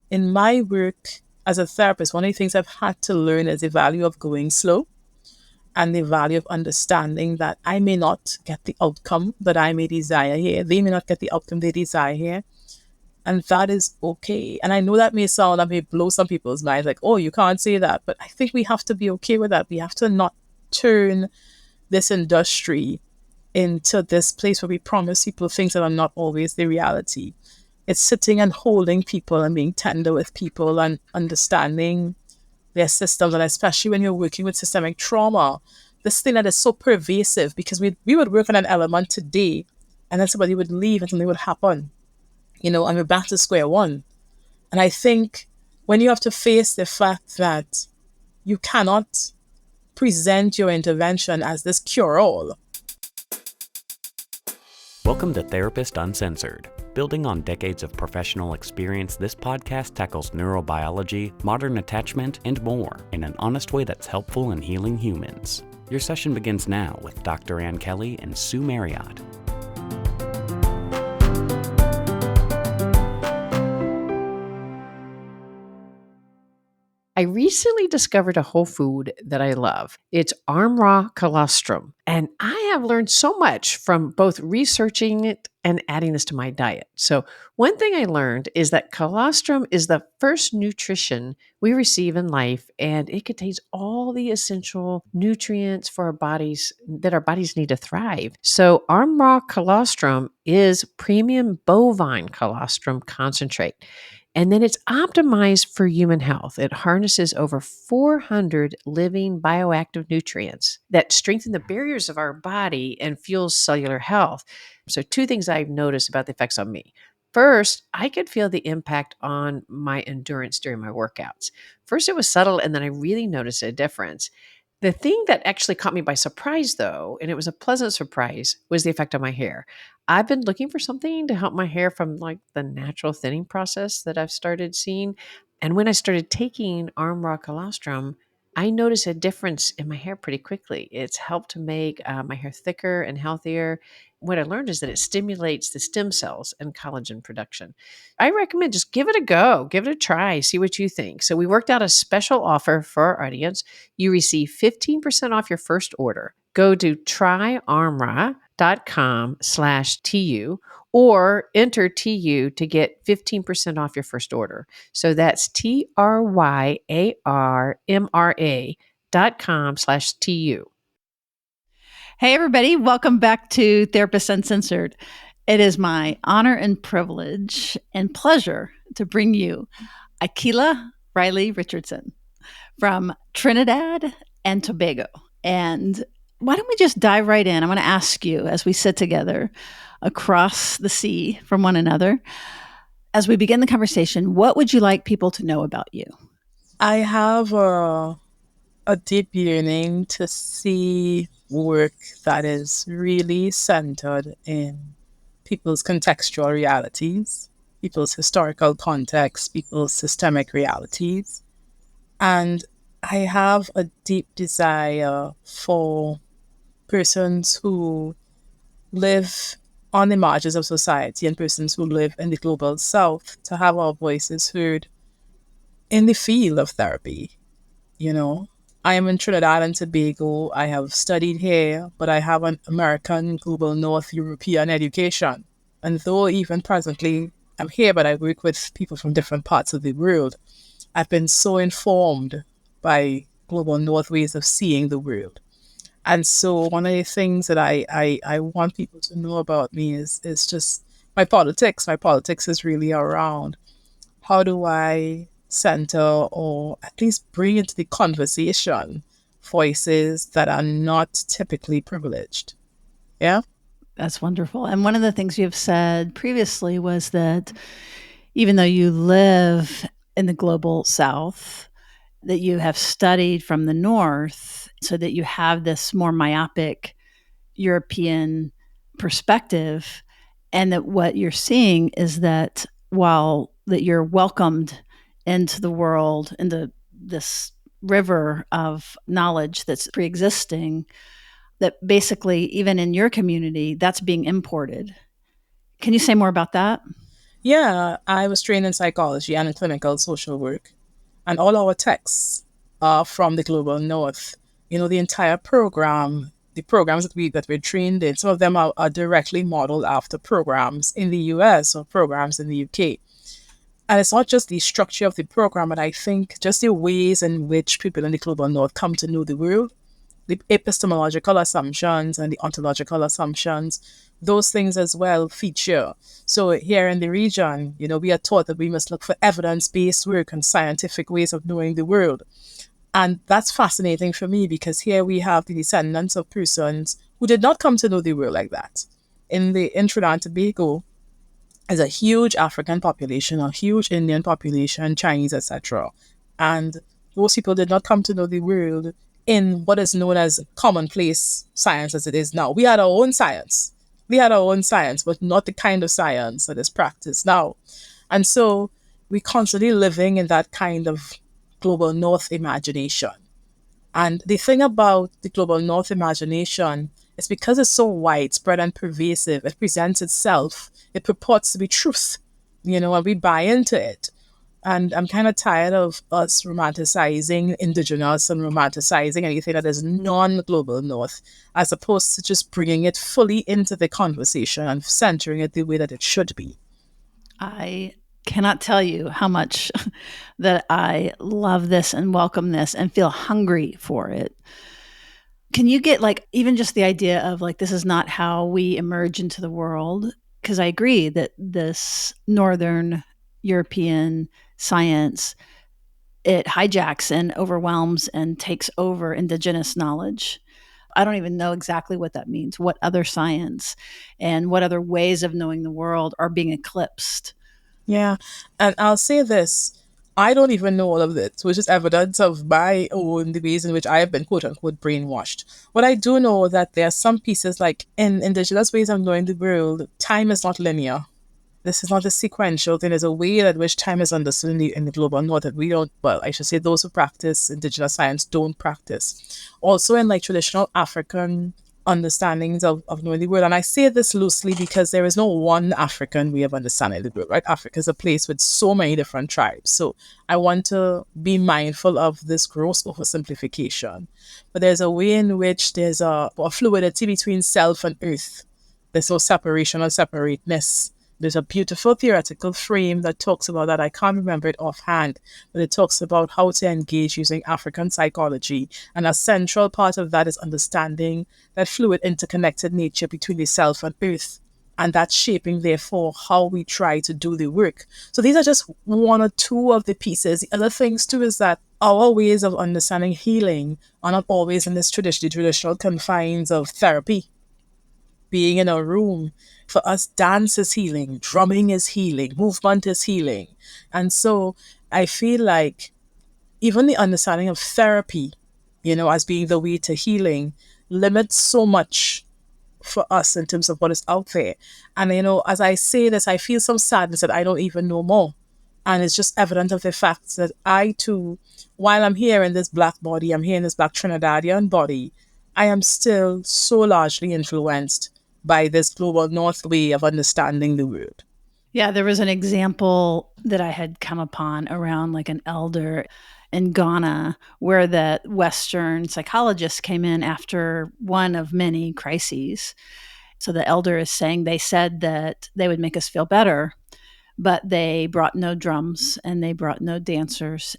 in my work as a therapist, one of the things I've had to learn is the value of going slow and the value of understanding that I may not get the outcome that I may desire here. They may not get the outcome they desire here. And that is okay. And I know that may blow some people's minds like, oh, you can't say that. But I think we have to be okay with that. We have to not turn this industry into this place where we promise people things that are not always the reality. It's sitting and holding people and being tender with people and understanding their systems. And especially when you're working with systemic trauma, this thing that is so pervasive, because we would work on an element today and then somebody would leave and something would happen, and we're back to square one. And I think when you have to face the fact that you cannot present your intervention as this cure-all. Welcome to Therapist Uncensored. Building on decades of professional experience, this podcast tackles neurobiology, modern attachment, and more in an honest way that's helpful in healing humans. Your session begins now with Dr. Ann Kelly and Sue Marriott. I recently discovered a whole food that I love. It's arm raw colostrum. And I have learned so much from both researching it and adding this to my diet. So one thing I learned is that colostrum is the first nutrition we receive in life, and it contains all the essential nutrients for our bodies that our bodies need to thrive. So arm raw colostrum is premium bovine colostrum concentrate. And then it's optimized for human health. It harnesses over 400 living bioactive nutrients that strengthen the barriers of our body and fuels cellular health. So, two things I've noticed about the effects on me. First, I could feel the impact on my endurance during my workouts. First, it was subtle, and then I really noticed a difference. The thing that actually caught me by surprise, though, and it was a pleasant surprise, was the effect on my hair. I've been looking for something to help my hair from like the natural thinning process that I've started seeing. And when I started taking arm raw colostrum, I noticed a difference in my hair pretty quickly. It's helped to make my hair thicker and healthier. What I learned is that it stimulates the stem cells and collagen production. I recommend just give it a go, give it a try, see what you think. So we worked out a special offer for our audience. You receive 15% off your first order. Go to tryarmra.com/TU or enter TU to get 15% off your first order. So that's TRYARMRA.com/TU. Hey, everybody. Welcome back to Therapist Uncensored. It is my honor and privilege and pleasure to bring you Akilah Riley-Richardson from Trinidad and Tobago. And why don't we just dive right in? I want to ask you, as we sit together across the sea from one another, as we begin the conversation, what would you like people to know about you? I have a deep yearning to see work that is really centered in people's contextual realities, people's historical context, people's systemic realities. And I have a deep desire for persons who live on the margins of society and persons who live in the global south to have our voices heard in the field of therapy. I am in Trinidad and Tobago. I have studied here, but I have an American, global North European education. And though even presently I'm here, but I work with people from different parts of the world, I've been so informed by global North ways of seeing the world. And so one of the things that I want people to know about me is just my politics. My politics is really around how do I center or at least bring into the conversation voices that are not typically privileged. Yeah? That's wonderful. And one of the things you've said previously was that even though you live in the global south, that you have studied from the north so that you have this more myopic European perspective, and that what you're seeing is that while that you're welcomed into the world, into this river of knowledge that's pre-existing, that basically even in your community, that's being imported. Can you say more about that? Yeah, I was trained in psychology and in clinical social work, and all our texts are from the global north. You know, the entire program, the programs that we're trained in, some of them are directly modeled after programs in the US or programs in the UK. And it's not just the structure of the program, but I think just the ways in which people in the global north come to know the world, the epistemological assumptions and the ontological assumptions, those things as well feature. So here in the region, you know, we are taught that we must look for evidence-based work and scientific ways of knowing the world. And that's fascinating for me because here we have the descendants of persons who did not come to know the world like that. In Trinidad and Tobago, is a huge African population, a huge Indian population, Chinese, etc. And those people did not come to know the world in what is known as commonplace science as it is now. We had our own science. We had our own science, but not the kind of science that is practiced now. And so we constantly living in that kind of global north imagination. And the thing about the global north imagination is because it's so widespread and pervasive, it presents itself, it purports to be truth, you know, and we buy into it. And I'm kind of tired of us romanticizing indigenous and romanticizing anything that is non global north, as opposed to just bringing it fully into the conversation and centering it the way that it should be. I cannot tell you how much that I love this and welcome this and feel hungry for it. Can you get like even just the idea of like this is not how we emerge into the world? Because I agree that this Northern European science, it hijacks and overwhelms and takes over indigenous knowledge. I don't even know exactly what that means. What other science and what other ways of knowing the world are being eclipsed? Yeah. And I'll say this. I don't even know all of this, which is evidence of my own the ways in which I have been quote unquote brainwashed. But I do know that there are some pieces like in indigenous ways of knowing the world, time is not linear. This is not a sequential thing. There's a way at which time is understood in the global north that we don't, well, I should say those who practice indigenous science don't practice. Also in like traditional African understandings of knowing the world. And I say this loosely because there is no one African way of understanding the world, right? Africa is a place with so many different tribes. So I want to be mindful of this gross oversimplification. But there's a way in which there's a fluidity between self and earth. There's no separation or separateness. There's a beautiful theoretical frame that talks about that. I can't remember it offhand, but it talks about how to engage using African psychology. And a central part of that is understanding that fluid, interconnected nature between the self and earth. And that's shaping, therefore, how we try to do the work. So these are just one or two of the pieces. The other things, too, is that our ways of understanding healing are not always in this traditional confines of therapy, being in a room. For us, dance is healing, drumming is healing, movement is healing. And so I feel like even the understanding of therapy, you know, as being the way to healing, limits so much for us in terms of what is out there. And, you know, as I say this, I feel some sadness that I don't even know more. And it's just evident of the fact that I too, while I'm here in this black body, I'm here in this black Trinidadian body, I am still so largely influenced by this global north way of understanding the world. Yeah, there was an example that I had come upon around like an elder in Ghana where the Western psychologist came in after one of many crises. So the elder is saying they said that they would make us feel better, but they brought no drums and they brought no dancers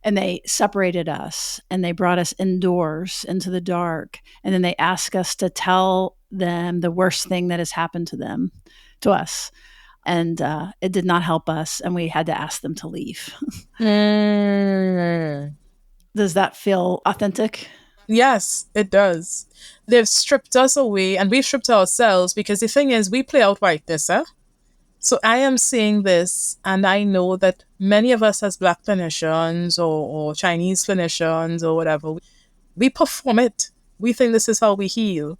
and they separated us and they brought us indoors into the dark. And then they asked us to tell them the worst thing that has happened to us. And it did not help us. And we had to ask them to leave. Mm. Does that feel authentic? Yes, it does. They've stripped us away and we've stripped ourselves because the thing is, we play out whiteness, eh? So I am saying this, and I know that many of us as Black clinicians or Chinese clinicians or whatever, we perform it. We think this is how we heal.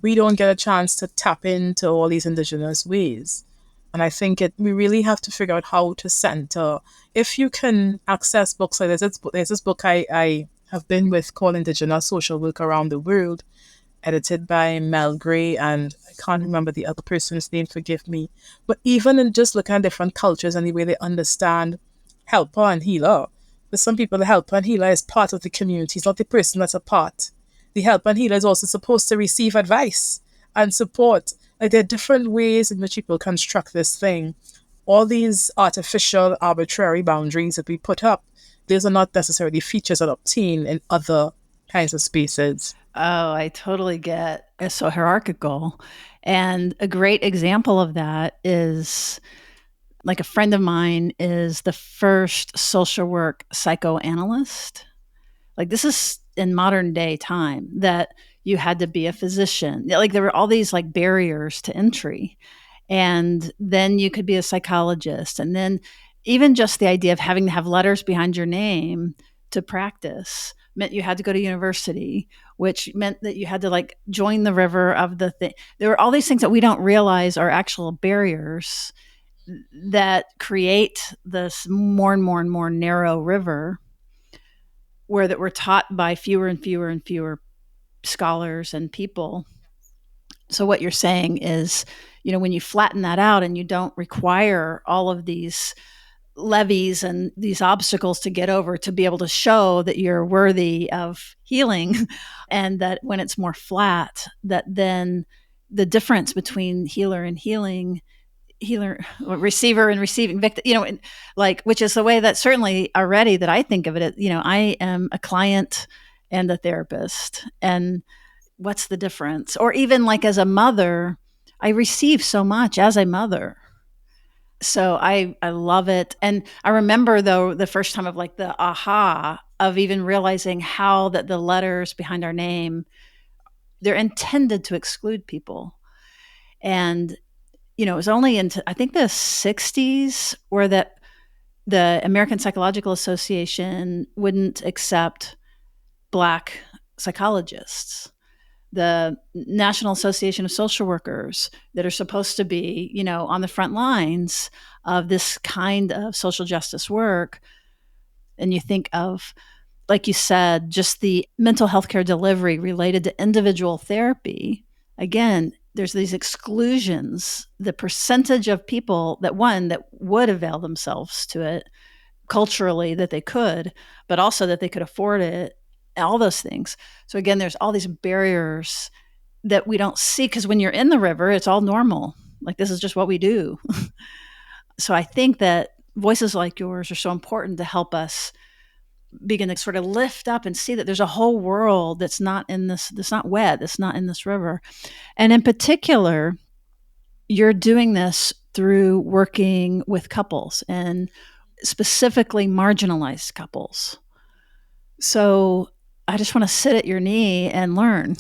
We don't get a chance to tap into all these indigenous ways. And I think we really have to figure out how to center. If you can access books like this, there's this book I have been with called Indigenous Social Work Around the World. edited by Mel Gray, and I can't remember the other person's name, forgive me. But even in just looking at different cultures and the way they understand helper and healer, for some people, the helper and healer is part of the community. It's not the person that's apart. The helper and healer is also supposed to receive advice and support. Like, there are different ways in which people construct this thing. All these artificial, arbitrary boundaries that we put up, those are not necessarily features that obtain in other kinds of spaces. Oh, I totally get it's so hierarchical. And a great example of that is like a friend of mine is the first social work psychoanalyst. Like, this is in modern day time that you had to be a physician. Like, there were all these like barriers to entry. And then you could be a psychologist. And then even just the idea of having to have letters behind your name to practice meant you had to go to university, which meant that you had to like join the river of the thing. There were all these things that we don't realize are actual barriers that create this more and more and more narrow river where that we're taught by fewer and fewer and fewer scholars and people. So what you're saying is, when you flatten that out and you don't require all of these levees and these obstacles to get over to be able to show that you're worthy of healing, and that when it's more flat, that then the difference between healer and healing, healer, receiver and receiving, victim, like, which is the way that certainly already that I think of it, I am a client and a therapist, and what's the difference? Or even like as a mother, I receive so much as a mother. So I love it. And I remember though the first time of like the aha of even realizing how that the letters behind our name, they're intended to exclude people. And it was only into I think the 60s where that the American Psychological Association wouldn't accept Black psychologists. The National Association of Social Workers that are supposed to be, on the front lines of this kind of social justice work. And you think of, like you said, just the mental health care delivery related to individual therapy. Again, there's these exclusions, the percentage of people that would avail themselves to it culturally that they could, but also that they could afford it, all those things. So again, there's all these barriers that we don't see because when you're in the river, it's all normal. Like, this is just what we do. So I think that voices like yours are so important to help us begin to sort of lift up and see that there's a whole world that's not in this, that's not wet, that's not in this river. And in particular, you're doing this through working with couples and specifically marginalized couples. So I just want to sit at your knee and learn.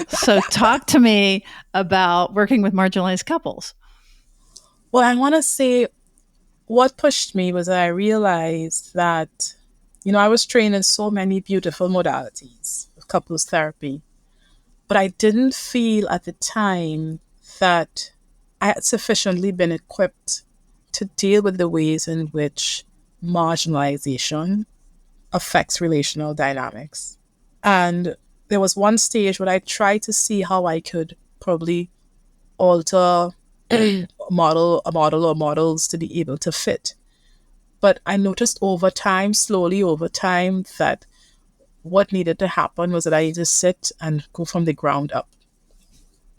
So talk to me about working with marginalized couples. Well, I want to say what pushed me was that I realized that, I was trained in so many beautiful modalities of couples therapy, but I didn't feel at the time that I had sufficiently been equipped to deal with the ways in which marginalization affects relational dynamics. And there was one stage where I tried to see how I could probably alter a model or models to be able to fit. But I noticed slowly over time, that what needed to happen was that I needed to sit and go from the ground up.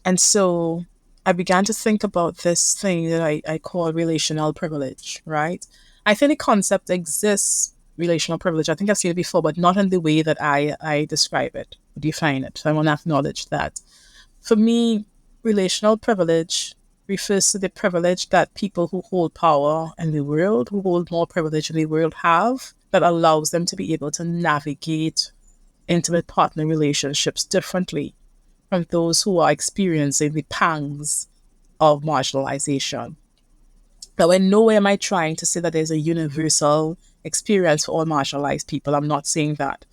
And so I began to think about this thing that I call relational privilege, right? I think the concept exists, relational privilege. I think I've seen it before, but not in the way that I describe it, define it. So I want to acknowledge that. For me, relational privilege refers to the privilege that people who hold power in the world, who hold more privilege in the world, have, that allows them to be able to navigate intimate partner relationships differently from those who are experiencing the pangs of marginalization. Now, in no way am I trying to say that there's a universal experience for all marginalized people. I'm not saying that.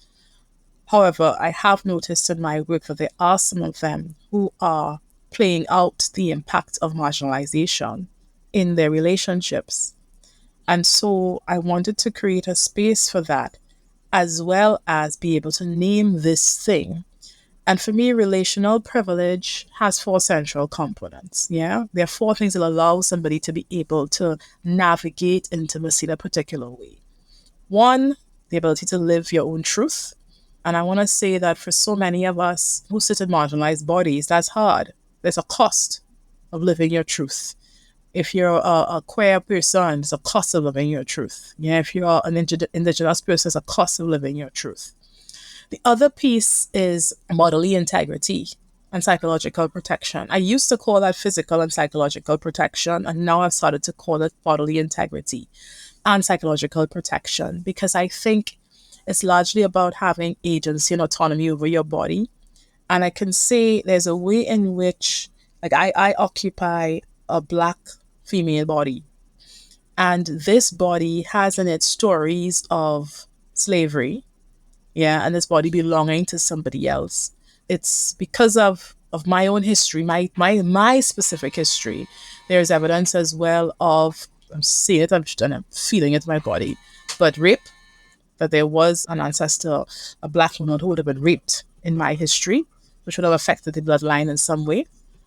However, I have noticed in my work that there are some of them who are playing out the impact of marginalization in their relationships. And so I wanted to create a space for that, as well as be able to name this thing And for me, relational privilege has four central components. Yeah. There are four things that allow somebody to be able to navigate intimacy in a particular way. One, the ability to live your own truth. And I want to say that for so many of us who sit in marginalized bodies, that's hard. There's a cost of living your truth. If you're a queer person, there's a cost of living your truth. Yeah, if you're an indigenous person, there's a cost of living your truth. The other piece is bodily integrity and psychological protection. I used to call that physical and psychological protection, and now I've started to call it bodily integrity and psychological protection, because I think it's largely about having agency and autonomy over your body. And I can say there's a way in which, like, I occupy a Black female body, and this body has in it stories of slavery, yeah, and this body belonging to somebody else. It's because of my own history, my specific history. There's evidence as well of, I'm seeing it, I'm feeling it in my body, but rape, that there was an ancestor, a Black woman who would have been raped in my history, which would have affected the bloodline in some way.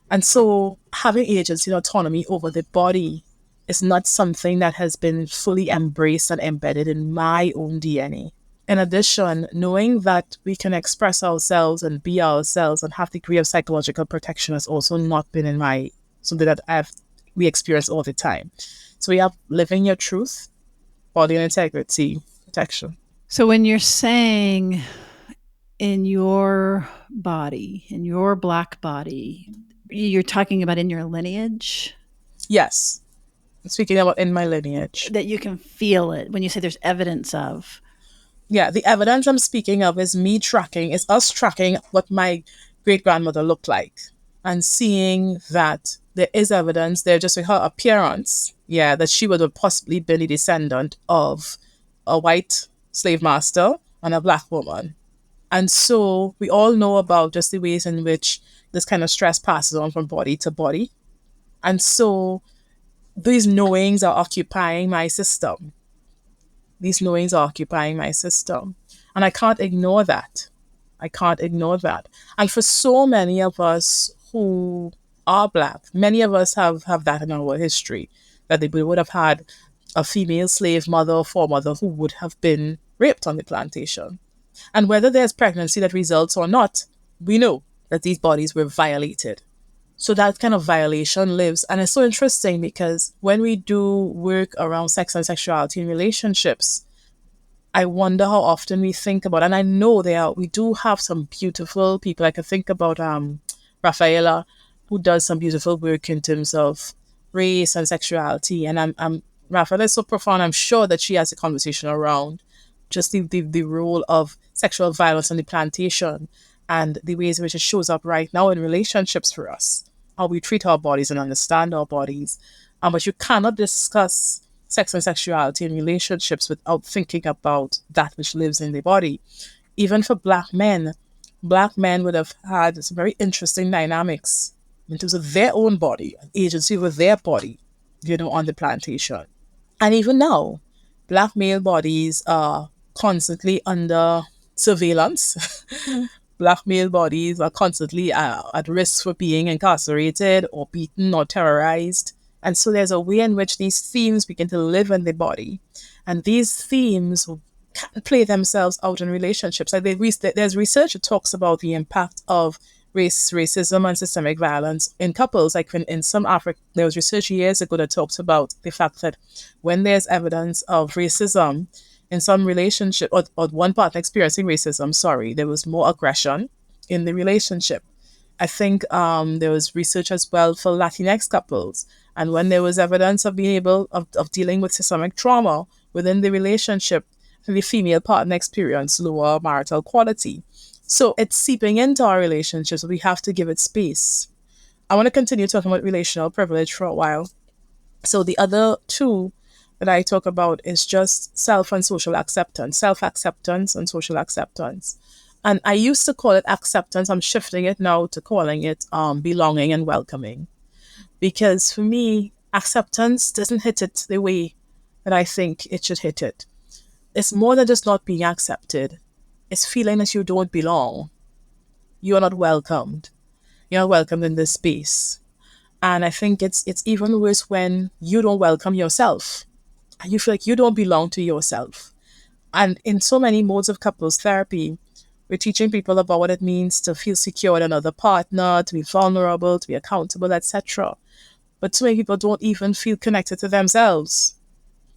And so having agency and autonomy over the body is not something that has been fully embraced and embedded in my own DNA. In addition, knowing that we can express ourselves and be ourselves and have the degree of psychological protection has also not been in my, something that we experience all the time. So we have living your truth, body and integrity, protection. So when you're saying in your body, in your Black body, you're talking about in your lineage? Yes. Speaking about in my lineage. That you can feel it when you say there's evidence of. Yeah, the evidence I'm speaking of is us tracking what my great grandmother looked like and seeing that there is evidence there just with her appearance, yeah, that she would have possibly been a descendant of a white slave master and a Black woman. And so we all know about just the ways in which this kind of stress passes on from body to body. And so these knowings are occupying my system. These knowings are occupying my system. And I can't ignore that. I can't ignore that. And for so many of us who are Black, many of us have that in our history, that they would have had a female slave mother or foremother who would have been raped on the plantation. And whether there's pregnancy that results or not, we know that these bodies were violated. So that kind of violation lives. And it's so interesting because when we do work around sex and sexuality in relationships, I wonder how often we think about, and I know we do have some beautiful people. I can think about Rafaela, who does some beautiful work in terms of race and sexuality. And Rafaela is so profound. I'm sure that she has a conversation around just the role of sexual violence on the plantation and the ways in which it shows up right now in relationships for us, how we treat our bodies and understand our bodies. But you cannot discuss sex and sexuality in relationships without thinking about that which lives in the body. Even for Black men would have had some very interesting dynamics in terms of their own body, agency with their body, on the plantation. And even now, Black male bodies are constantly under surveillance. Black male bodies are constantly at risk for being incarcerated or beaten or terrorized. And so there's a way in which these themes begin to live in the body. And these themes can play themselves out in relationships. Like there's research that talks about the impact of racism and systemic violence in couples. Like in some Africa, there was research years ago that talked about the fact that when there's evidence of racism in some relationship, or one partner experiencing racism, there was more aggression in the relationship. I think there was research as well for Latinx couples. And when there was evidence of being able of dealing with systemic trauma within the relationship, the female partner experienced lower marital quality. So it's seeping into our relationships. We have to give it space. I want to continue talking about relational privilege for a while. So the other two that I talk about is just self-acceptance and social acceptance. And I used to call it acceptance. I'm shifting it now to calling it belonging and welcoming. Because for me, acceptance doesn't hit it the way that I think it should hit it. It's more than just not being accepted. It's feeling that you don't belong. you're not welcomed. You're not welcomed in this space. And I think it's even worse when you don't welcome yourself. And you feel like you don't belong to yourself. And in so many modes of couples therapy, we're teaching people about what it means to feel secure in another partner, to be vulnerable, to be accountable, etc. But so many people don't even feel connected to themselves.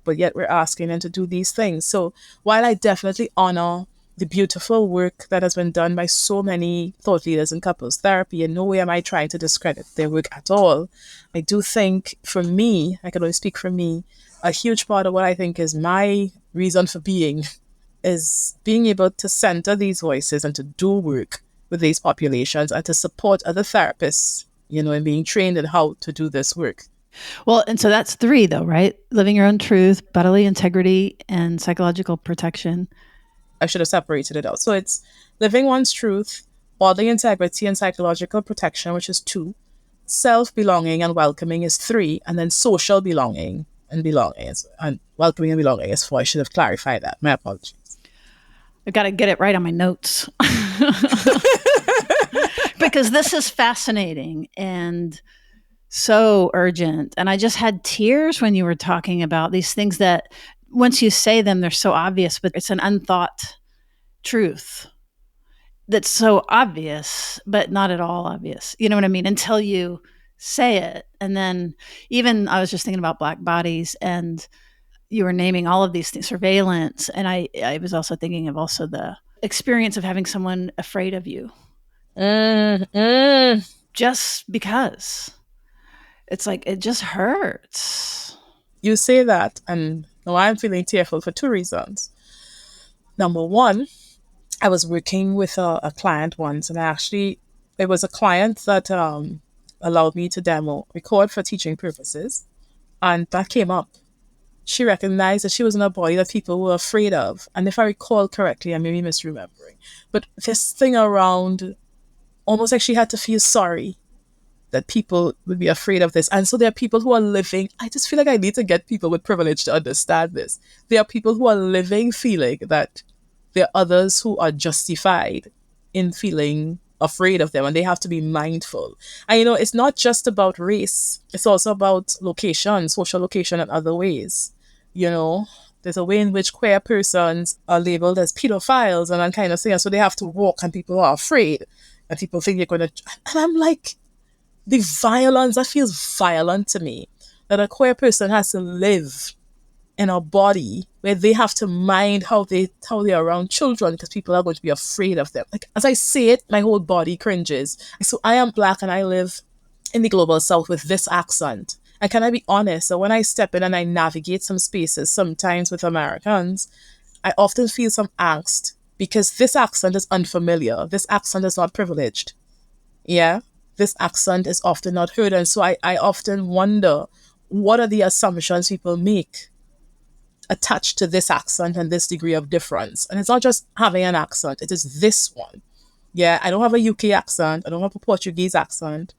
But yet we're asking them to do these things. So while I definitely honor the beautiful work that has been done by so many thought leaders in couples therapy, in no way am I trying to discredit their work at all. I do think for me, I can only speak for me, a huge part of what I think is my reason for being is being able to center these voices and to do work with these populations and to support other therapists, in being trained in how to do this work. Well, and so that's 3 though, right? Living your own truth, bodily integrity, and psychological protection. I should have separated it out. So it's living one's truth, bodily integrity, and psychological protection, which is 2. Self-belonging and welcoming is 3. And then social belonging and welcoming and belonging is 4. I should have clarified that. My apologies. I've got to get it right on my notes. Because this is fascinating and so urgent. And I just had tears when you were talking about these things that once you say them, they're so obvious, but it's an unthought truth that's so obvious, but not at all obvious. You know what I mean? Until you say it. And then even I was just thinking about black bodies, and you were naming all of these things, surveillance. And I was also thinking of also the experience of having someone afraid of you. Just because. It's like, it just hurts. You say that, and now I'm feeling tearful for 2 reasons. Number 1, I was working with a client once, and it was a client that allowed me to record for teaching purposes, and that came up. She recognized that she was in a body that people were afraid of. And if I recall correctly, I may be misremembering, but this thing around almost like she had to feel sorry that people would be afraid of this. And so there are people who are living, I just feel like I need to get people with privilege to understand this. There are people who are living feeling that there are others who are justified in feeling afraid of them, and they have to be mindful. And it's not just about race, it's also about location, social location, and other ways. There's a way in which queer persons are labeled as pedophiles and that kind of thing. So they have to walk and people are afraid and people think they're going to, and I'm like, the violence, that feels violent to me, that a queer person has to live in a body where they have to mind how they're around children because people are going to be afraid of them. Like, as I say it, my whole body cringes. So I am Black and I live in the global South with this accent. And can I be honest? So when I step in and I navigate some spaces, sometimes with Americans, I often feel some angst because this accent is unfamiliar. This accent is not privileged. Yeah? This accent is often not heard. And so I often wonder, what are the assumptions people make attached to this accent and this degree of difference? And it's not just having an accent, it is this one. Yeah, I don't have a UK accent. I don't have a Portuguese accent.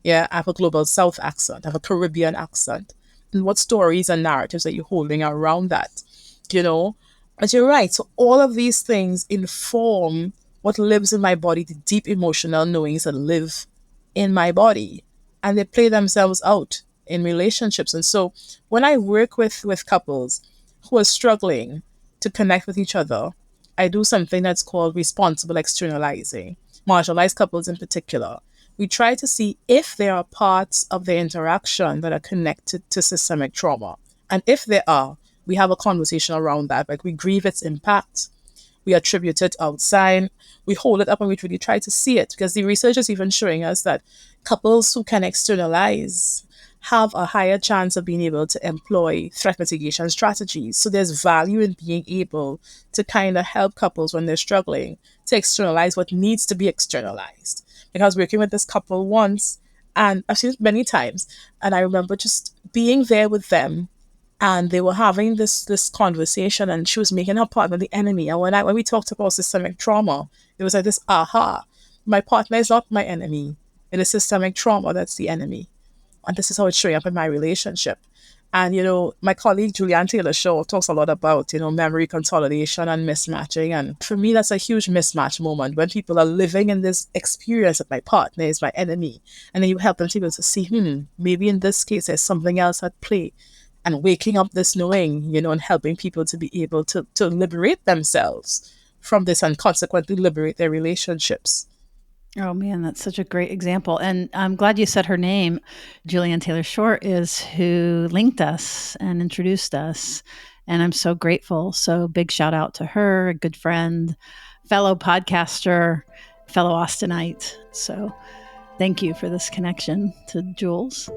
Yeah, I have a global South accent. I have a Caribbean accent. And what stories and narratives are you holding around that? But you're right. So all of these things inform what lives in my body, the deep emotional knowings that live in my body. And they play themselves out in relationships. And so when I work with couples who are struggling to connect with each other, I do something that's called responsible externalizing. Marginalized couples in particular, we try to see if there are parts of the interaction that are connected to systemic trauma. And if there are, we have a conversation around that. Like, we grieve its impact, we attribute it outside, we hold it up, and we really try to see it. Because the research is even showing us that couples who can externalize have a higher chance of being able to employ threat mitigation strategies. So there's value in being able to kind of help couples when they're struggling to externalize what needs to be externalized. Like, I was working with this couple once, and I've seen it many times, and I remember just being there with them, and they were having this conversation, and she was making her partner the enemy. And when we talked about systemic trauma, it was like this aha. My partner is not my enemy. It is systemic trauma that's the enemy. And this is how it's showing up in my relationship. And, my colleague Julianne Taylor-Shaw talks a lot about, memory consolidation and mismatching. And for me, that's a huge mismatch moment when people are living in this experience that my partner is my enemy. And then you help them to be able to see, maybe in this case, there's something else at play. And waking up this knowing, and helping people to be able to liberate themselves from this and consequently liberate their relationships. Oh man, that's such a great example. And I'm glad you said her name. Julianne Taylor-Shaw is who linked us and introduced us. And I'm so grateful. So big shout out to her, a good friend, fellow podcaster, fellow Austinite. So thank you for this connection to Jules.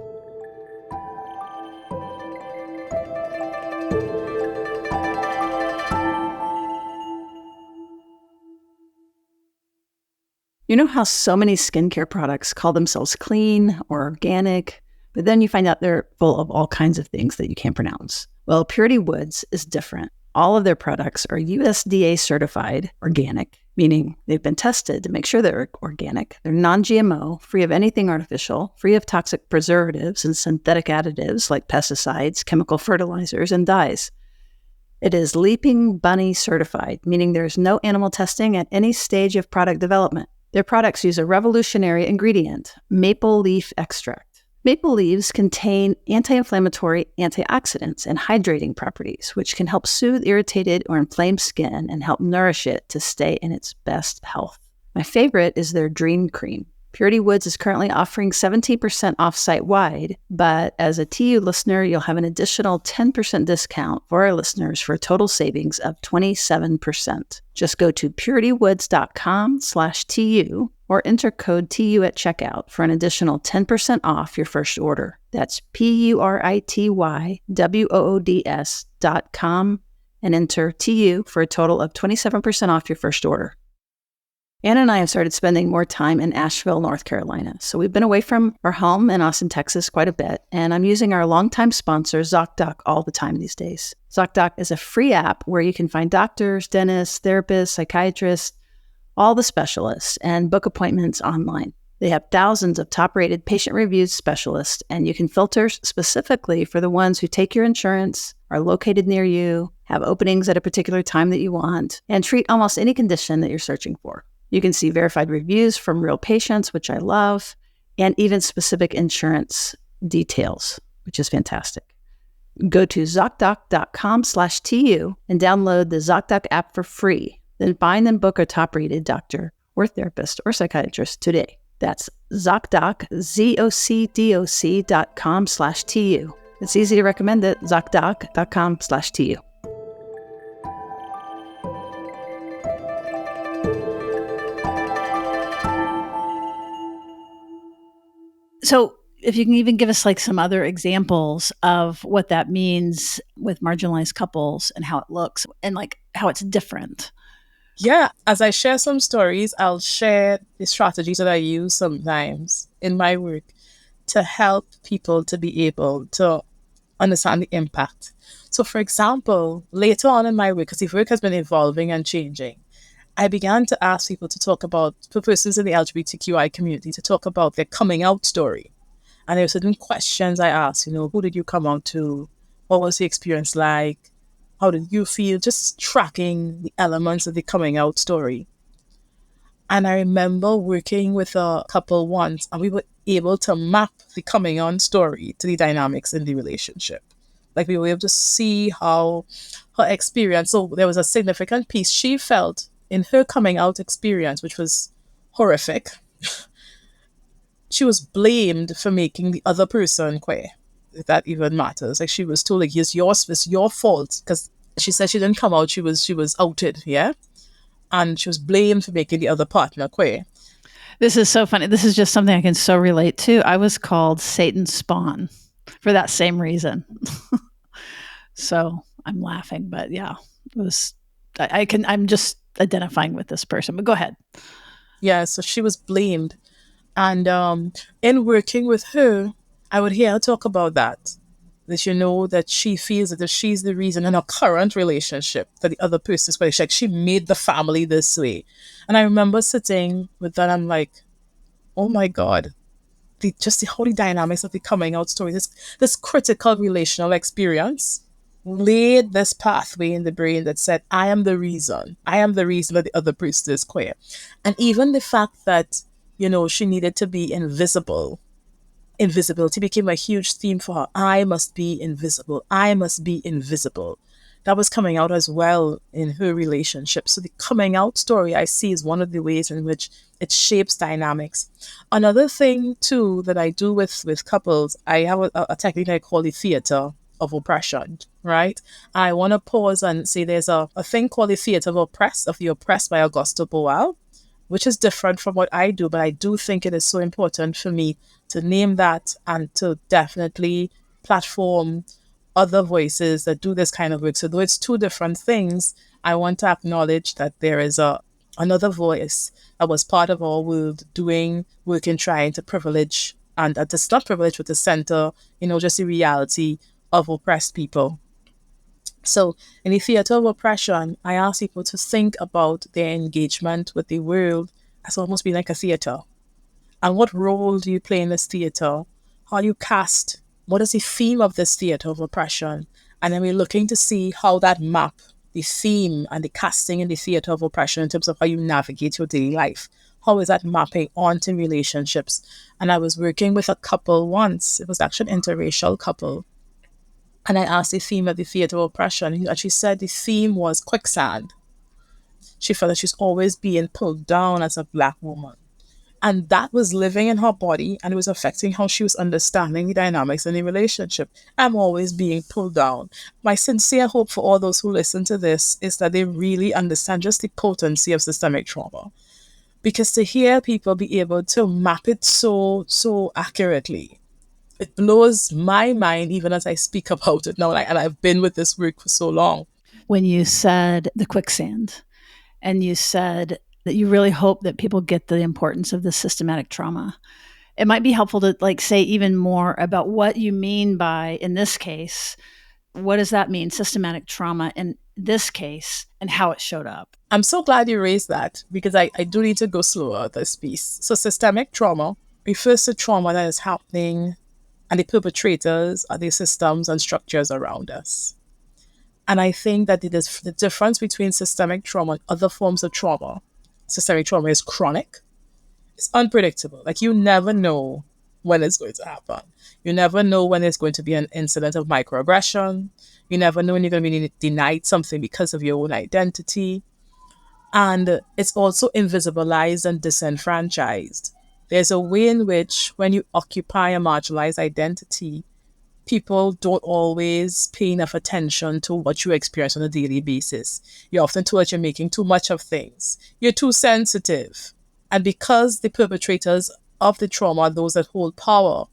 You know how so many skincare products call themselves clean or organic, but then you find out they're full of all kinds of things that you can't pronounce? Well, Purity Woods is different. All of their products are USDA certified organic, meaning they've been tested to make sure they're organic. They're non-GMO, free of anything artificial, free of toxic preservatives and synthetic additives like pesticides, chemical fertilizers, and dyes. It is Leaping Bunny certified, meaning there's no animal testing at any stage of product development. Their products use a revolutionary ingredient, maple leaf extract. Maple leaves contain anti-inflammatory, antioxidants, and hydrating properties, which can help soothe irritated or inflamed skin and help nourish it to stay in its best health. My favorite is their Dream Cream. Purity Woods is currently offering 17% off site-wide, but as a TU listener, you'll have an additional 10% discount for our listeners for a total savings of 27%. Just go to puritywoods.com/TU or enter code TU at checkout for an additional 10% off your first order. That's puritywoods.com and enter TU for a total of 27% off your first order. Anna and I have started spending more time in Asheville, North Carolina. So we've been away from our home in Austin, Texas quite a bit, and I'm using our longtime sponsor, ZocDoc, all the time these days. ZocDoc is a free app where you can find doctors, dentists, therapists, psychiatrists, all the specialists, and book appointments online. They have thousands of top-rated patient-reviewed specialists, and you can filter specifically for the ones who take your insurance, are located near you, have openings at a particular time that you want, and treat almost any condition that you're searching for. You can see verified reviews from real patients, which I love, and even specific insurance details, which is fantastic. Go to ZocDoc.com/TU and download the ZocDoc app for free. Then find and book a top-rated doctor or therapist or psychiatrist today. That's ZocDoc, ZocDoc.com/TU. It's easy to recommend it, ZocDoc.com/TU. So if you can even give us like some other examples of what that means with marginalized couples and how it looks and like how it's different. Yeah, as I share some stories, I'll share the strategies that I use sometimes in my work to help people to be able to understand the impact. So for example, later on in my work, because the work has been evolving and changing, I began to ask people to talk about, for persons in the LGBTQI community, to talk about their coming out story. And there were certain questions I asked, who did you come out to? What was the experience like? How did you feel? Just tracking the elements of the coming out story. And I remember working with a couple once, and we were able to map the coming on story to the dynamics in the relationship. Like we were able to see how her experience, so there was a significant piece she felt in her coming out experience, which was horrific. She was blamed for making the other person queer, if that even matters. Like she was told, like, it's your fault, because she said she didn't come out, she was outed, yeah? And she was blamed for making the other partner queer. This is so funny. This is just something I can so relate to. I was called Satan's spawn for that same reason. So I'm laughing, but yeah, it was, I'm just identifying with this person, but go ahead. Yeah, so she was blamed. And in working with her, I would hear her talk about that that she feels that she's the reason in her current relationship that the other person's quite like she made the family this way. And I remember sitting with that, I'm like, oh my God, how the dynamics of the coming out story, this critical relational experience laid this pathway in the brain that said, I am the reason. I am the reason that the other person is queer. And even the fact that, she needed to be invisible. Invisibility became a huge theme for her. I must be invisible. I must be invisible. That was coming out as well in her relationship. So the coming out story I see is one of the ways in which it shapes dynamics. Another thing too that I do with couples, I have a technique I call the theater of oppression, right? I want to pause and say there's a thing called the theater of the oppressed by Augusto Boal, which is different from what I do, but I do think it is so important for me to name that and to definitely platform other voices that do this kind of work. So though it's two different things, I want to acknowledge that there is another voice that was part of our world doing work in trying to privilege and to not privilege, but to center, just the reality of oppressed people. So in the theater of oppression, I ask people to think about their engagement with the world as almost being like a theater. And what role do you play in this theater? How you cast? What is the theme of this theater of oppression? And then we're looking to see how that map, the theme and the casting in the theater of oppression in terms of how you navigate your daily life. How is that mapping onto relationships? And I was working with a couple once. It was actually an interracial couple. And I asked the theme of the theater of oppression. And she said the theme was quicksand. She felt that she's always being pulled down as a Black woman. And that was living in her body and it was affecting how she was understanding the dynamics in the relationship. I'm always being pulled down. My sincere hope for all those who listen to this is that they really understand just the potency of systemic trauma. Because to hear people be able to map it so accurately, it blows my mind even as I speak about it now. And I've been with this work for so long. When you said the quicksand, and you said that you really hope that people get the importance of the systematic trauma, it might be helpful to say even more about what you mean by, in this case, what does that mean, systematic trauma in this case, and how it showed up? I'm so glad you raised that because I do need to go slower at this piece. So systemic trauma refers to trauma that is happening and the perpetrators are the systems and structures around us. And I think that the difference between systemic trauma and other forms of trauma, systemic trauma is chronic. It's unpredictable. You never know when it's going to happen. You never know when there's going to be an incident of microaggression. You never know when you're going to be denied something because of your own identity. And it's also invisibilized and disenfranchised. There's a way in which when you occupy a marginalized identity, people don't always pay enough attention to what you experience on a daily basis. You're often told that you're making too much of things. You're too sensitive. And because the perpetrators of the trauma are those that hold power,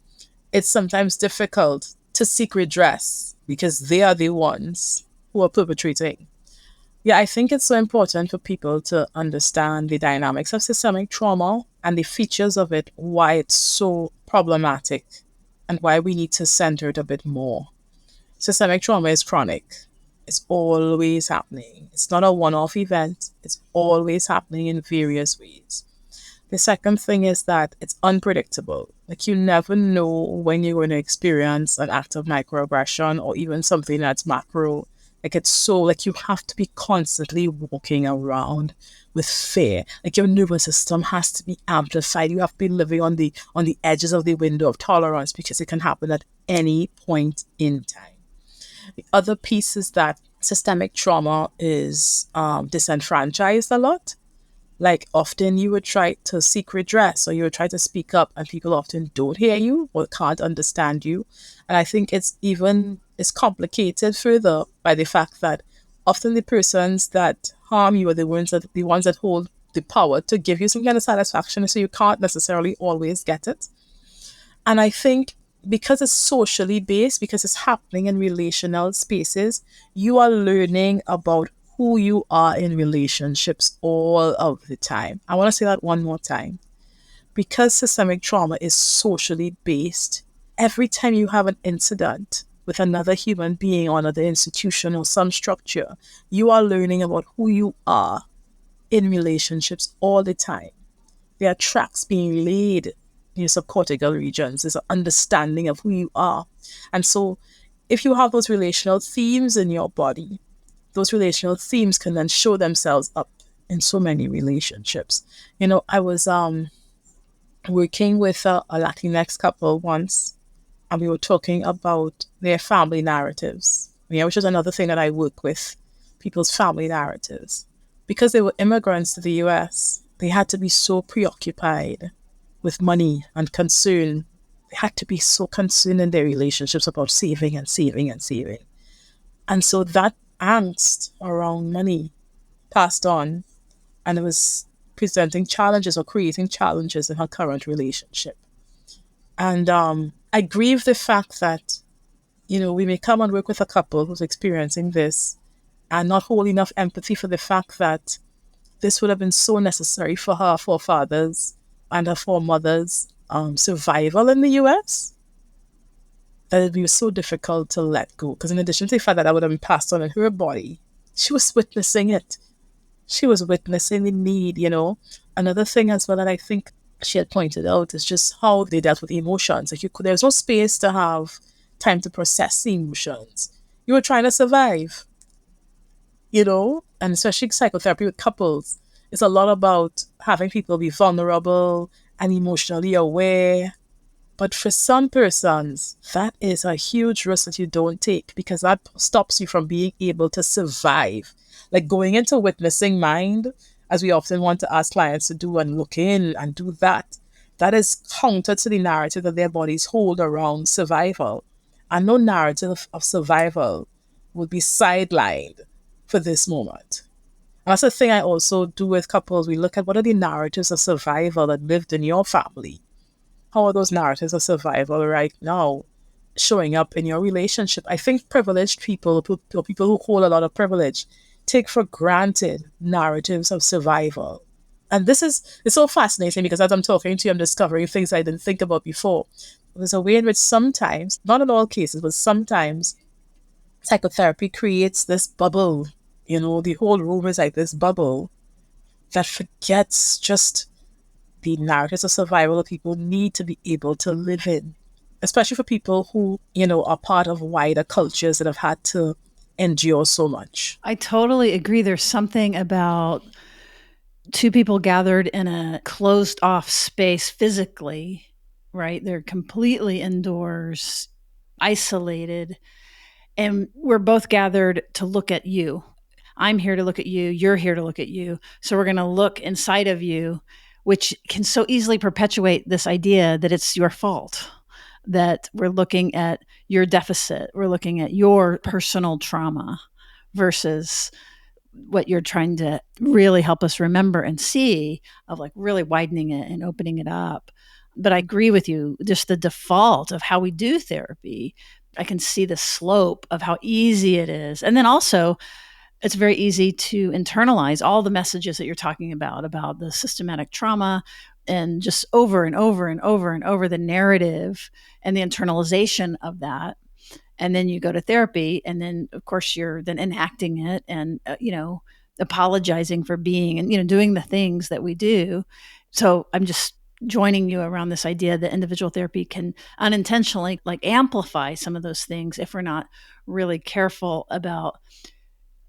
it's sometimes difficult to seek redress because they are the ones who are perpetrating. Yeah, I think it's so important for people to understand the dynamics of systemic trauma and the features of it, why it's so problematic and why we need to center it a bit more. Systemic trauma is chronic. It's always happening. It's not a one-off event. It's always happening in various ways. The second thing is that it's unpredictable. You never know when you're going to experience an act of microaggression or even something that's macro. It's so you have to be constantly walking around with fear. Your nervous system has to be amplified. You have to be living on the edges of the window of tolerance because it can happen at any point in time. The other piece is that systemic trauma is disenfranchised a lot. Often you would try to seek redress or you would try to speak up and people often don't hear you or can't understand you. And I think it's complicated further by the fact that often the persons that harm you are the ones that hold the power to give you some kind of satisfaction, so you can't necessarily always get it. And I think because it's socially based, because it's happening in relational spaces, you are learning about who you are in relationships all of the time. I want to say that one more time. Because systemic trauma is socially based, every time you have an incident with another human being or another institution or some structure, you are learning about who you are in relationships all the time. There are tracks being laid your subcortical regions. There's an understanding of who you are. And so if you have those relational themes in your body, those relational themes can then show themselves up in so many relationships. I was working with a Latinx couple once, and we were talking about their family narratives, which is another thing that I work with, people's family narratives. Because they were immigrants to the US, they had to be so preoccupied with money and concern. They had to be so concerned in their relationships about saving and saving and saving. And so that angst around money passed on, and it was presenting challenges or creating challenges in her current relationship. And I grieve the fact that, we may come and work with a couple who's experiencing this and not hold enough empathy for the fact that this would have been so necessary for her forefathers and her foremothers' survival in the US, that it would be so difficult to let go. Because in addition to the fact that would have been passed on in her body, she was witnessing it. She was witnessing the need, Another thing as well that I think she had pointed out is just how they dealt with emotions. Like there was no space to have time to process the emotions. You were trying to survive, and especially psychotherapy with couples. It's a lot about having people be vulnerable and emotionally aware. But for some persons, that is a huge risk that you don't take, because that stops you from being able to survive. Like going into witnessing mind, as we often want to ask clients to do and look in and do that, that is counter to the narrative that their bodies hold around survival. And no narrative of survival would be sidelined for this moment. And that's the thing I also do with couples. We look at what are the narratives of survival that lived in your family. How are those narratives of survival right now showing up in your relationship? I think privileged people, or people who hold a lot of privilege, take for granted narratives of survival. And it's so fascinating, because as I'm talking to you, I'm discovering things I didn't think about before. There's a way in which sometimes, not in all cases, but sometimes psychotherapy creates this bubble. The whole room is like this bubble that forgets just the narratives of survival that people need to be able to live in, especially for people who, are part of wider cultures that have had to endure so much. I totally agree. There's something about two people gathered in a closed off space physically, right? They're completely indoors, isolated, and we're both gathered to look at you. I'm here to look at you. You're here to look at you. So we're going to look inside of you, which can so easily perpetuate this idea that it's your fault, that we're looking at your deficit. We're looking at your personal trauma versus what you're trying to really help us remember and see, of like really widening it and opening it up. But I agree with you, just the default of how we do therapy. I can see the slope of how easy it is. And then also, it's very easy to internalize all the messages that you're talking about the systematic trauma, and just over and over and over and over the narrative and the internalization of that. And then you go to therapy, and then of course you're then enacting it and, apologizing for being and, doing the things that we do. So I'm just joining you around this idea that individual therapy can unintentionally like amplify some of those things if we're not really careful about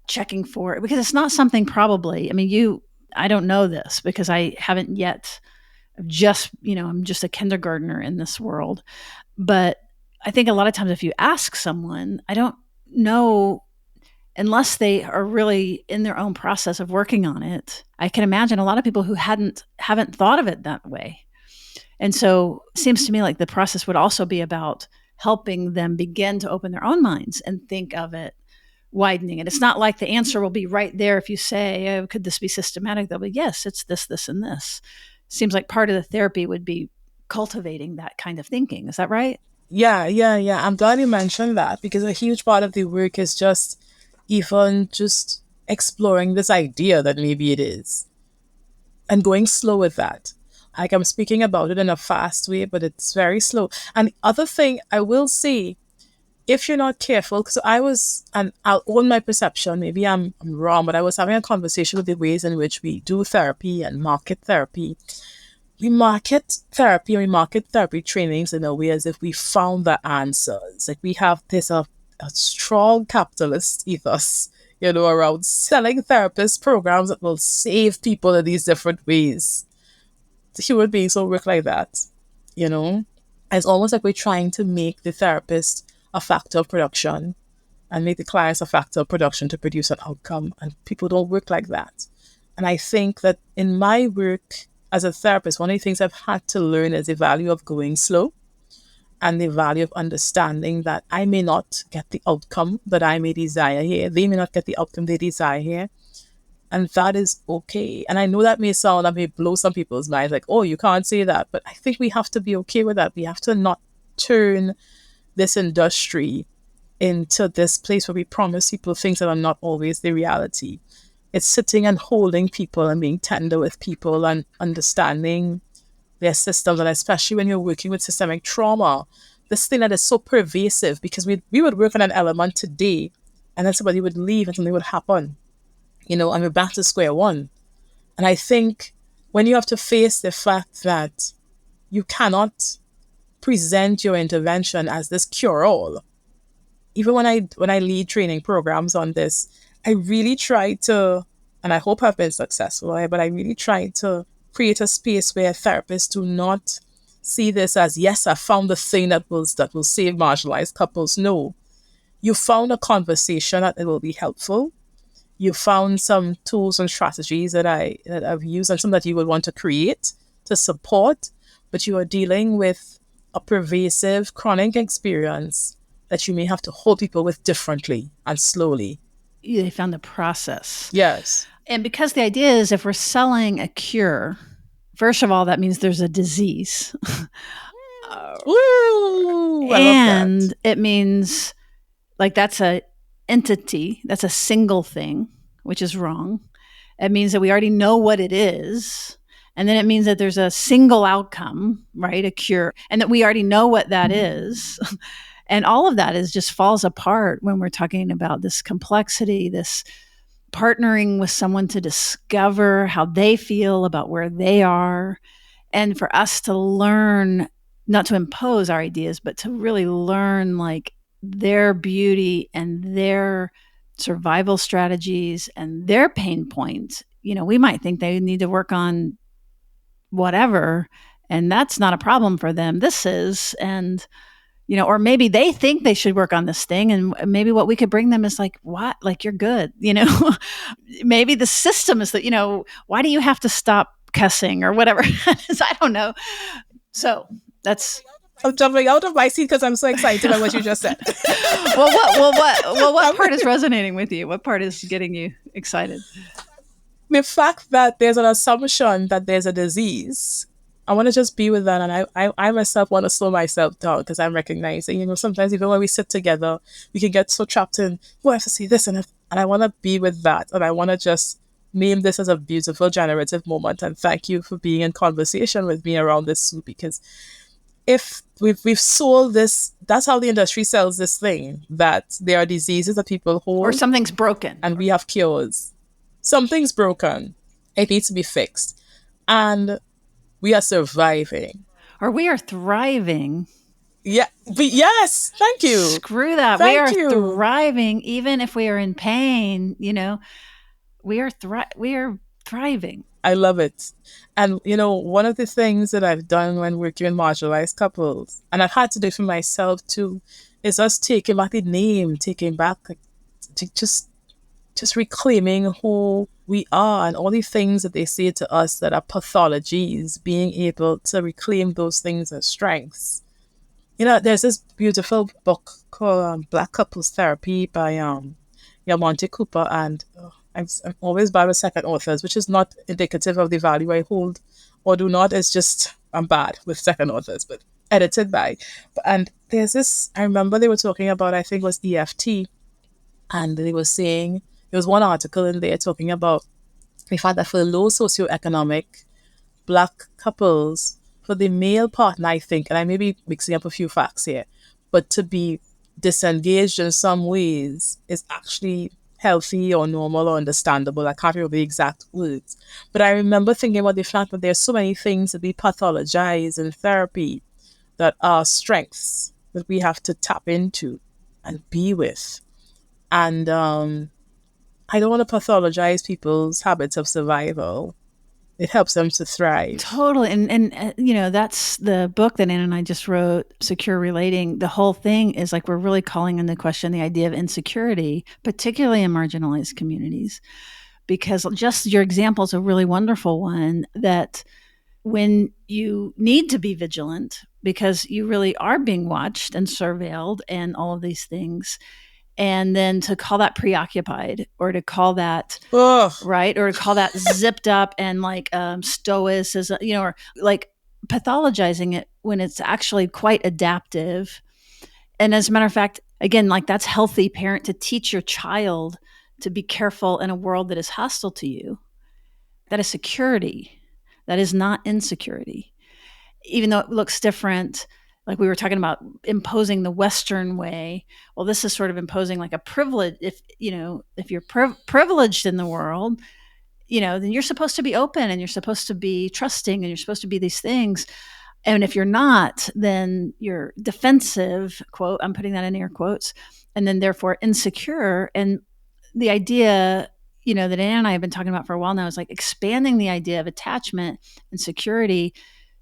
checking for it, because it's not something probably, I don't know this because I haven't yet just, I'm just a kindergartner in this world. But I think a lot of times if you ask someone, I don't know, unless they are really in their own process of working on it. I can imagine a lot of people who haven't thought of it that way. And so it seems to me like the process would also be about helping them begin to open their own minds and think of it, widening it. It's not like the answer will be right there if you say, oh, could this be systematic? They'll be, yes, it's this, this, and this. Seems like part of the therapy would be cultivating that kind of thinking. Is that right? Yeah. I'm glad you mentioned that, because a huge part of the work is just even just exploring this idea that maybe it is, and going slow with that. Like I'm speaking about it in a fast way, but it's very slow. And the other thing I will say, if you're not careful, because and I'll own my perception, maybe I'm wrong, but I was having a conversation with the ways in which we do therapy and market therapy. we market therapy and we market therapy trainings in a way as if we found the answers. Like we have this a strong capitalist ethos, around selling therapist programs that will save people in these different ways. The human beings don't work like that, you know? It's almost like we're trying to make the therapist a factor of production and make the clients a factor of production to produce an outcome. And people don't work like that. And I think that in my work as a therapist, one of the things I've had to learn is the value of going slow and the value of understanding that I may not get the outcome that I may desire here. They may not get the outcome they desire here. And that is okay. And I know that may blow some people's minds like, oh, you can't say that. But I think we have to be okay with that. We have to not turn this industry into this place where we promise people things that are not always the reality. It's sitting and holding people and being tender with people and understanding their systems. And especially when you're working with systemic trauma, this thing that is so pervasive, because we would work on an element today and then somebody would leave and something would happen, and we're back to square one. And I think when you have to face the fact that you cannot present your intervention as this cure-all, even when I lead training programs on this, I really try to, and I hope I've been successful, but I really try to create a space where therapists do not see this as, yes, I found the thing that will save marginalized couples. No, you found a conversation that it will be helpful. You found some tools and strategies that I've used and some that you would want to create to support, but you are dealing with a pervasive chronic experience that you may have to hold people with differently and slowly. They found the process. Yes. And because the idea is if we're selling a cure, first of all, that means there's a disease. Ooh, and it means like that's a entity, that's a single thing, which is wrong. It means that we already know what it is. And then it means that there's a single outcome, right? A cure. And that we already know what that is. And all of that just falls apart when we're talking about this complexity, this partnering with someone to discover how they feel about where they are. And for us to learn, not to impose our ideas, but to really learn like their beauty and their survival strategies and their pain points. We might think they need to work on whatever, and that's not a problem for them. This is, and or maybe they think they should work on this thing, and maybe what we could bring them is like, what? Like, you're good, maybe the system is that, why do you have to stop cussing or whatever? I don't know. So that's. I'm jumping out of my seat because I'm so excited by what you just said. What part is resonating with you? What part is getting you excited? The fact that there's an assumption that there's a disease. I want to just be with that. And I myself want to slow myself down because I'm recognizing, sometimes even when we sit together, we can get so trapped in, I have to see this. And I want to be with that. And I want to just name this as a beautiful generative moment. And thank you for being in conversation with me around this, because if we've sold this, that's how the industry sells this thing, that there are diseases that people hold. Or something's broken. And we have cures. Something's broken. It needs to be fixed. And we are surviving. Or we are thriving. Yeah. Yes. Thank you. Screw that. We are thriving. Even if we are in pain, we are thriving. I love it. And, one of the things that I've done when working with marginalized couples, and I've had to do it for myself too, is us taking back the name, taking back, just reclaiming who we are and all the things that they say to us that are pathologies, being able to reclaim those things as strengths. There's this beautiful book called Black Couples Therapy by Monte Cooper, and I'm always bad with second authors, which is not indicative of the value I hold or do not. It's just I'm bad with second authors, but edited by. And there's this, I remember they were talking about, I think it was EFT, and they were saying, there was one article in there talking about the fact that for low socioeconomic Black couples, for the male partner, I think, and I may be mixing up a few facts here, but to be disengaged in some ways is actually healthy or normal or understandable. I can't remember the exact words. But I remember thinking about the fact that there's so many things that we pathologize in therapy that are strengths that we have to tap into and be with. And I don't want to pathologize people's habits of survival. It helps them to thrive. Totally. And that's the book that Anna and I just wrote, Secure Relating. The whole thing is like we're really calling into question the idea of insecurity, particularly in marginalized communities, because just your example is a really wonderful one that when you need to be vigilant because you really are being watched and surveilled and all of these things, and then to call that preoccupied or to call that Ugh. right or to call that zipped up and like stoicism, or like pathologizing it when it's actually quite adaptive. And as a matter of fact, again, like that's healthy parent to teach your child to be careful in a world that is hostile to you. That is security. That is not insecurity, even though it looks different. Like we were talking about imposing the Western way. Well, this is sort of imposing like a privilege. If you're privileged in the world, then you're supposed to be open and you're supposed to be trusting and you're supposed to be these things. And if you're not, then you're defensive, quote, I'm putting that in air quotes, and then therefore insecure. And the idea, that Anna and I have been talking about for a while now is like expanding the idea of attachment and security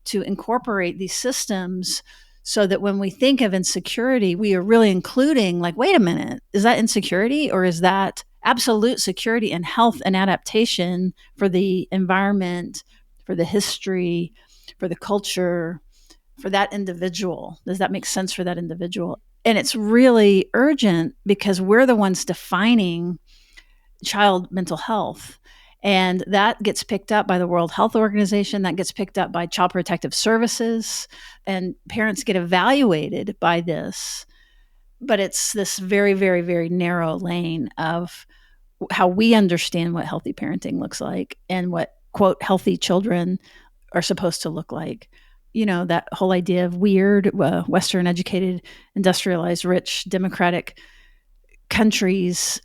to incorporate these systems so that when we think of insecurity, we are really including like, wait a minute, is that insecurity or is that absolute security and health and adaptation for the environment, for the history, for the culture, for that individual? Does that make sense for that individual? And it's really urgent because we're the ones defining child mental health. And that gets picked up by the World Health Organization, that gets picked up by Child Protective Services, and parents get evaluated by this. But it's this very, very, very narrow lane of how we understand what healthy parenting looks like and what, quote, healthy children are supposed to look like. That whole idea of weird, Western educated, industrialized, rich, democratic countries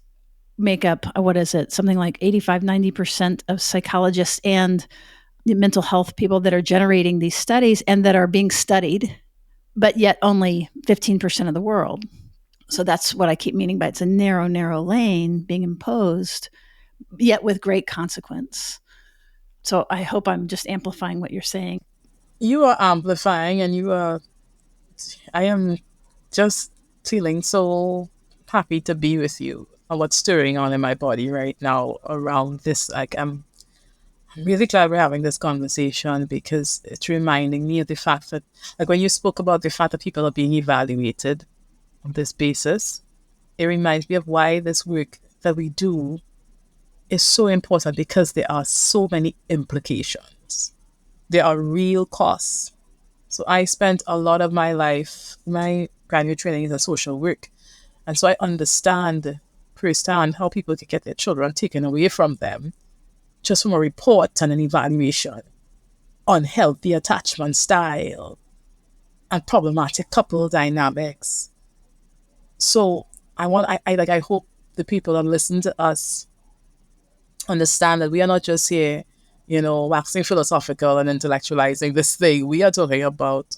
make up, what is it, something like 85-90% of psychologists and mental health people that are generating these studies and that are being studied, but yet only 15% of the world. So that's what I keep meaning by it's a narrow, narrow lane being imposed, yet with great consequence. So I hope I'm just amplifying what you're saying. You are amplifying, and I am just feeling so happy to be with you and what's stirring on in my body right now around this. Like, I'm really glad we're having this conversation because it's reminding me of the fact that, like, when you spoke about the fact that people are being evaluated on this basis, it reminds me of why this work that we do is so important, because there are so many implications. There are real costs. So I spent a lot of my life, my graduate training is in social work. And so I understand firsthand how people can get their children taken away from them just from a report and an evaluation, unhealthy attachment style, and problematic couple dynamics. So I hope the people that listen to us understand that we are not just here, waxing philosophical and intellectualizing this thing. We are talking about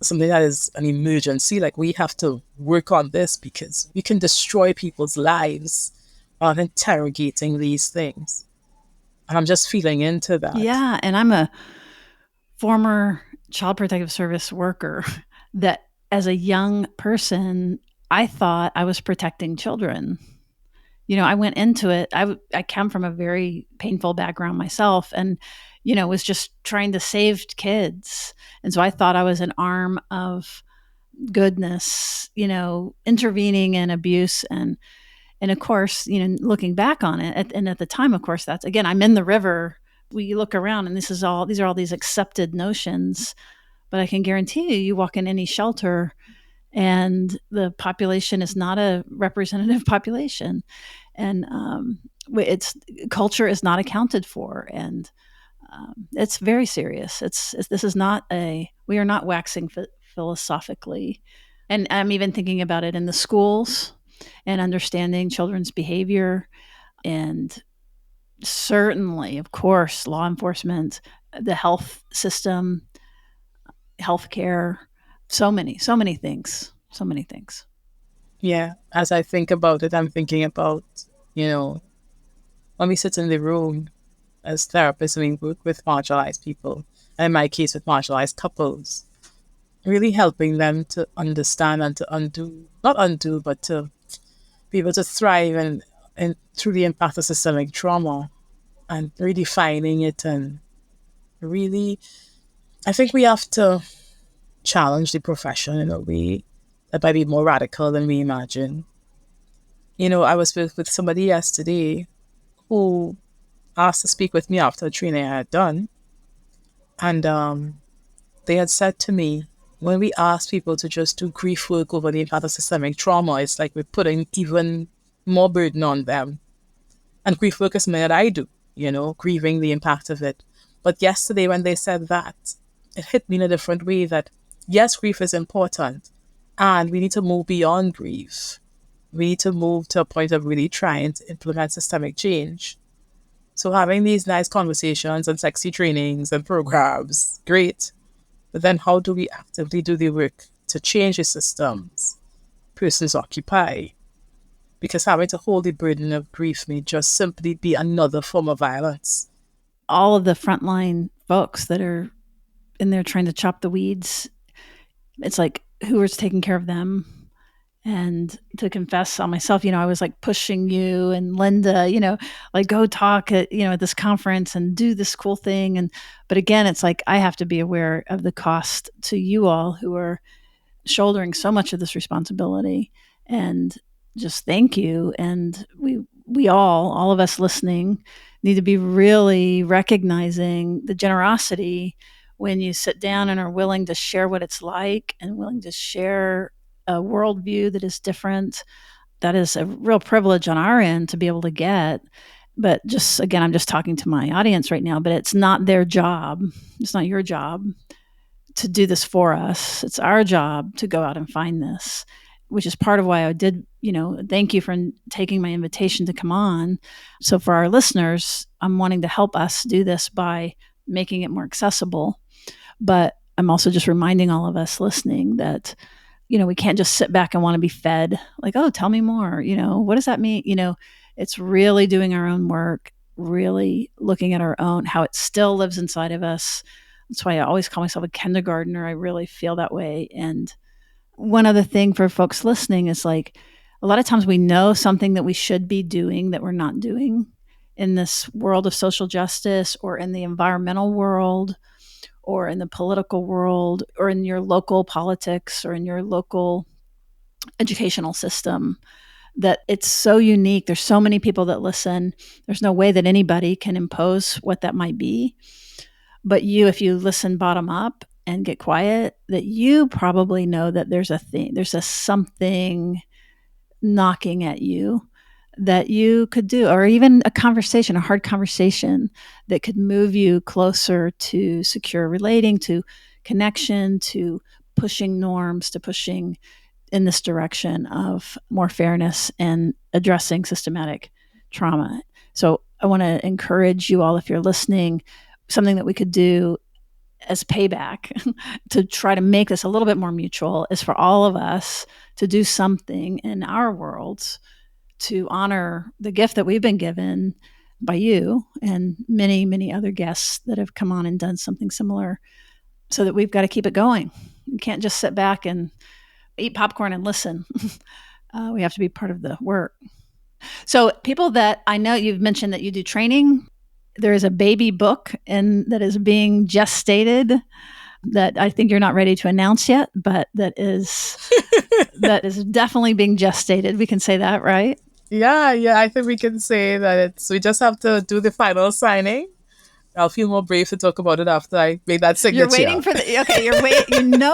something that is an emergency. Like, we have to work on this because we can destroy people's lives on interrogating these things. And I'm just feeling into that. Yeah. And I'm a former Child Protective Service worker that as a young person, I thought I was protecting children. I went into it. I come from a very painful background myself and, was just trying to save kids. And so I thought I was an arm of goodness, intervening in abuse. And of course, looking back on it, and at the time, of course, that's, again, I'm in the river. We look around and these are all these accepted notions. But I can guarantee you walk in any shelter and the population is not a representative population, and it's culture is not accounted for, and it's very serious. This is not we are not waxing philosophically, and I'm even thinking about it in the schools. and understanding children's behavior. And certainly, of course, law enforcement, the health system, healthcare, so many things, so many things. Yeah, as I think about it, I'm thinking about, you know, when we sit in the room as therapists, we work with marginalized people, and in my case, with marginalized couples, really helping them to understand and to undo, not undo, but to be able to thrive and through the impact of systemic trauma and redefining it. And really, I think we have to challenge the profession in a way that might be more radical than we imagine. I was with somebody yesterday who asked to speak with me after a training I had done. And they had said to me, when we ask people to just do grief work over the impact of systemic trauma, it's like we're putting even more burden on them. And grief work is something that I do, grieving the impact of it. But yesterday, when they said that, it hit me in a different way that, yes, grief is important. And we need to move beyond grief. We need to move to a point of really trying to implement systemic change. So having these nice conversations and sexy trainings and programs, great. But then how do we actively do the work to change the systems persons occupy? Because having to hold the burden of grief may just simply be another form of violence. All of the frontline folks that are in there trying to chop the weeds, it's like, who is taking care of them? And to confess on myself, I was like pushing you and Linda, like go talk at this conference and do this cool thing. But again, it's like, I have to be aware of the cost to you all who are shouldering so much of this responsibility, and just thank you. And we all of us listening need to be really recognizing the generosity when you sit down and are willing to share what it's like and willing to share a worldview that is different. That is a real privilege on our end to be able to get. But just again, I'm just talking to my audience right now, but it's not their job. It's not your job to do this for us. It's our job to go out and find this, which is part of why I did, thank you for taking my invitation to come on. So for our listeners, I'm wanting to help us do this by making it more accessible. But I'm also just reminding all of us listening that we can't just sit back and want to be fed like, oh, tell me more. What does that mean? It's really doing our own work, really looking at our own, how it still lives inside of us. That's why I always call myself a kindergartner. I really feel that way. And one other thing for folks listening is like, a lot of times we know something that we should be doing that we're not doing in this world of social justice or in the environmental world or in the political world, or in your local politics, or in your local educational system, that it's so unique. There's so many people that listen. There's no way that anybody can impose what that might be. But if you listen bottom up and get quiet, that you probably know that there's a something knocking at you that you could do, or even a hard conversation that could move you closer to secure relating, to connection, to pushing norms, to pushing in this direction of more fairness and addressing systematic trauma. So I want to encourage you all, if you're listening, something that we could do as payback to try to make this a little bit more mutual is for all of us to do something in our worlds to honor the gift that we've been given by you and many, many other guests that have come on and done something similar, so that we've got to keep it going. You can't just sit back and eat popcorn and listen. We have to be part of the work. So people that I know, you've mentioned that you do training. There is a baby book that is being gestated that I think you're not ready to announce yet, but that is definitely being gestated. We can say that, right? Yeah, I think we can say that we just have to do the final signing. I'll feel more brave to talk about it after I make that signature. You're waiting for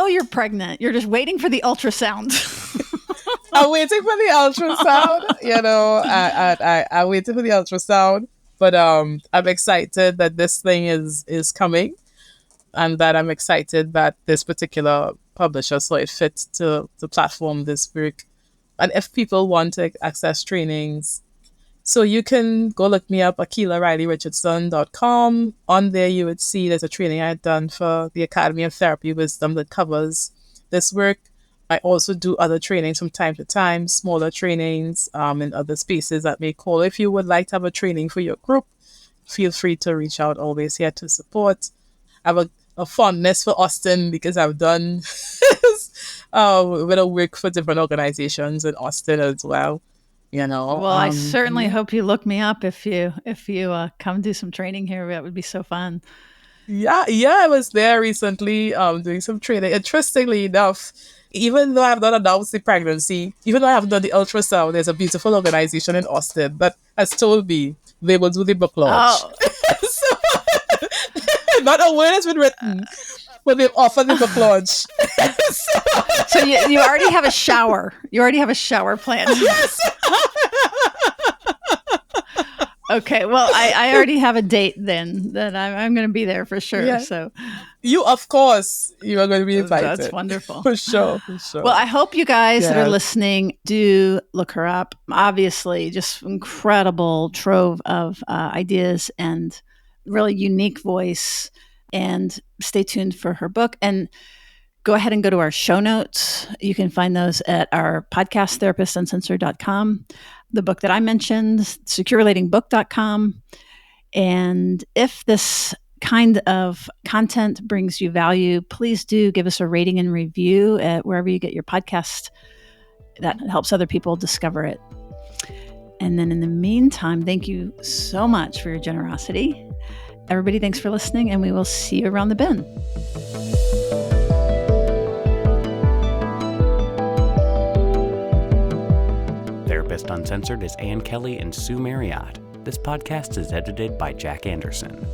you're pregnant. You're just waiting for the ultrasound. I'm waiting for the ultrasound, I'm waiting for the ultrasound, but I'm excited that this thing is coming, and that I'm excited that this particular publisher saw it fit to platform this work And if people want to access trainings, so you can go look me up, AkilahRiley-Richardson.com. On there, you would see there's a training I had done for the Academy of Therapy Wisdom that covers this work. I also do other trainings from time to time, smaller trainings in other spaces that may call. If you would like to have a training for your group, feel free to reach out. Always here to support. I have a fondness for Austin because I've done a bit of work for different organizations in Austin as well. Well, I certainly hope you look me up if you come do some training here. That would be so fun. Yeah, I was there recently doing some training. Interestingly enough, even though I've not announced the pregnancy, even though I haven't done the ultrasound, there's a beautiful organization in Austin that has told me they will do the book launch. Oh. So, not a word has been written, but they've offered the book launch. So you already have a shower. You already have a shower planned. Yes. Okay, well, I already have a date then that I'm going to be there for sure. Yeah. So you are going to be invited. That's wonderful. For sure. Well, I hope you guys that are listening do look her up. Obviously, just incredible trove of ideas and really unique voice. And stay tuned for her book. And go ahead and go to our show notes. You can find those at our podcast, therapistsuncensored.com. The book that I mentioned, securelatingbook.com. And if this kind of content brings you value, please do give us a rating and review at wherever you get your podcast. That helps other people discover it. And then in the meantime, thank you so much for your generosity. Everybody, thanks for listening, and we will see you around the bend. Therapist Uncensored is Ann Kelly and Sue Marriott. This podcast is edited by Jack Anderson.